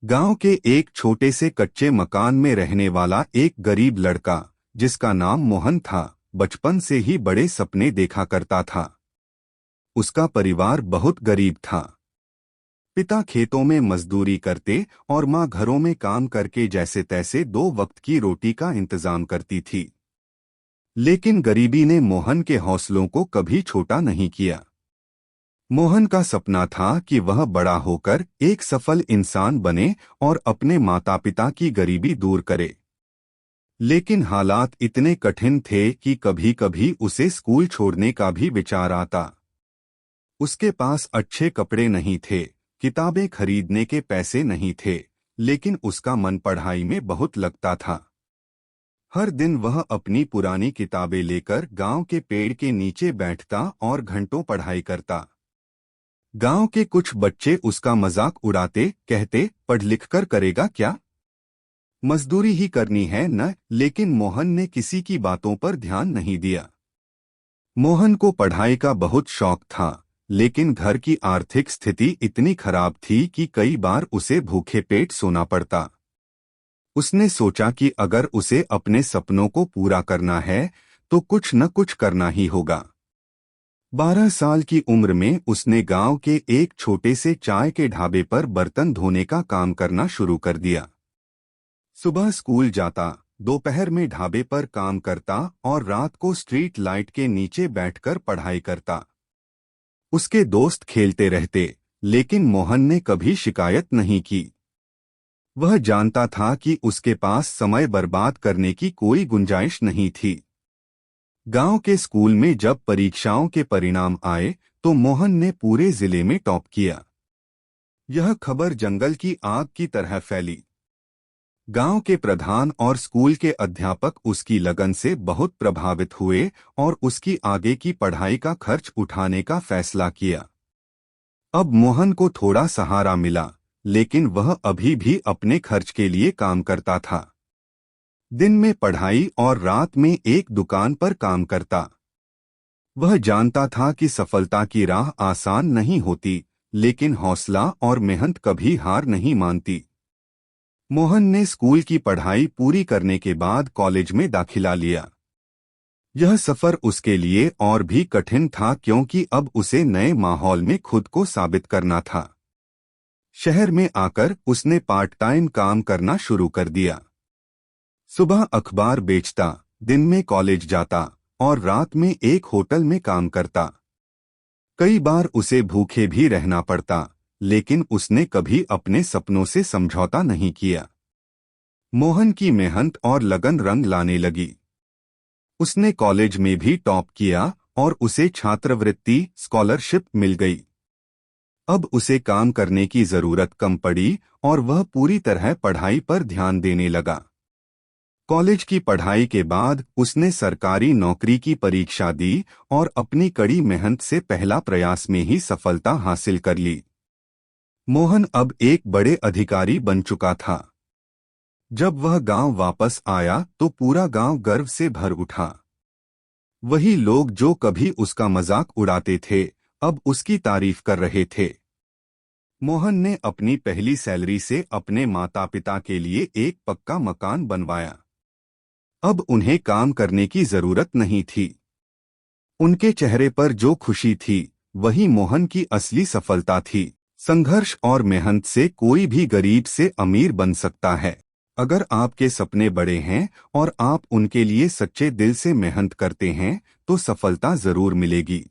गांव के एक छोटे से कच्चे मकान में रहने वाला एक गरीब लड़का, जिसका नाम मोहन था, बचपन से ही बड़े सपने देखा करता था। उसका परिवार बहुत गरीब था। पिता खेतों में मजदूरी करते और माँ घरों में काम करके जैसे तैसे दो वक्त की रोटी का इंतजाम करती थी। लेकिन गरीबी ने मोहन के हौसलों को कभी छोटा नहीं किया। मोहन का सपना था कि वह बड़ा होकर एक सफल इंसान बने और अपने माता पिता की गरीबी दूर करे। लेकिन हालात इतने कठिन थे कि कभी कभी उसे स्कूल छोड़ने का भी विचार आता। उसके पास अच्छे कपड़े नहीं थे, किताबें खरीदने के पैसे नहीं थे, लेकिन उसका मन पढ़ाई में बहुत लगता था। हर दिन वह अपनी पुरानी किताबें लेकर गांव के पेड़ के नीचे बैठता और घंटों पढ़ाई करता। गांव के कुछ बच्चे उसका मजाक उड़ाते, कहते, पढ़ लिख कर करेगा क्या? मजदूरी ही करनी है न। लेकिन मोहन ने किसी की बातों पर ध्यान नहीं दिया। मोहन को पढ़ाई का बहुत शौक था, लेकिन घर की आर्थिक स्थिति इतनी खराब थी कि कई बार उसे भूखे पेट सोना पड़ता। उसने सोचा कि अगर उसे अपने सपनों को पूरा करना है तो कुछ न कुछ करना ही होगा। 12 साल की उम्र में उसने गांव के एक छोटे से चाय के ढाबे पर बर्तन धोने का काम करना शुरू कर दिया। सुबह स्कूल जाता, दोपहर में ढाबे पर काम करता और रात को स्ट्रीट लाइट के नीचे बैठकर पढ़ाई करता। उसके दोस्त खेलते रहते, लेकिन मोहन ने कभी शिकायत नहीं की। वह जानता था कि उसके पास समय बर्बाद करने की कोई गुंजाइश नहीं थी। गांव के स्कूल में जब परीक्षाओं के परिणाम आए तो मोहन ने पूरे जिले में टॉप किया। यह खबर जंगल की आग की तरह फैली। गांव के प्रधान और स्कूल के अध्यापक उसकी लगन से बहुत प्रभावित हुए और उसकी आगे की पढ़ाई का खर्च उठाने का फैसला किया। अब मोहन को थोड़ा सहारा मिला, लेकिन वह अभी भी अपने खर्च के लिए काम करता था। दिन में पढ़ाई और रात में एक दुकान पर काम करता। वह जानता था कि सफलता की राह आसान नहीं होती, लेकिन हौसला और मेहनत कभी हार नहीं मानती। मोहन ने स्कूल की पढ़ाई पूरी करने के बाद कॉलेज में दाखिला लिया। यह सफर उसके लिए और भी कठिन था, क्योंकि अब उसे नए माहौल में खुद को साबित करना था। शहर में आकर उसने पार्ट टाइम काम करना शुरू कर दिया। सुबह अखबार बेचता, दिन में कॉलेज जाता और रात में एक होटल में काम करता। कई बार उसे भूखे भी रहना पड़ता, लेकिन उसने कभी अपने सपनों से समझौता नहीं किया। मोहन की मेहनत और लगन रंग लाने लगी। उसने कॉलेज में भी टॉप किया और उसे छात्रवृत्ति स्कॉलरशिप मिल गई। अब उसे काम करने की जरूरत कम पड़ी और वह पूरी तरह पढ़ाई पर ध्यान देने लगा। कॉलेज की पढ़ाई के बाद उसने सरकारी नौकरी की परीक्षा दी और अपनी कड़ी मेहनत से पहला प्रयास में ही सफलता हासिल कर ली। मोहन अब एक बड़े अधिकारी बन चुका था। जब वह गांव वापस आया तो पूरा गांव गर्व से भर उठा। वही लोग जो कभी उसका मजाक उड़ाते थे, अब उसकी तारीफ कर रहे थे। मोहन ने अपनी पहली सैलरी से अपने माता पिता के लिए एक पक्का मकान बनवाया। अब उन्हें काम करने की जरूरत नहीं थी। उनके चेहरे पर जो खुशी थी, वही मोहन की असली सफलता थी। संघर्ष और मेहनत से कोई भी गरीब से अमीर बन सकता है। अगर आपके सपने बड़े हैं और आप उनके लिए सच्चे दिल से मेहनत करते हैं, तो सफलता जरूर मिलेगी।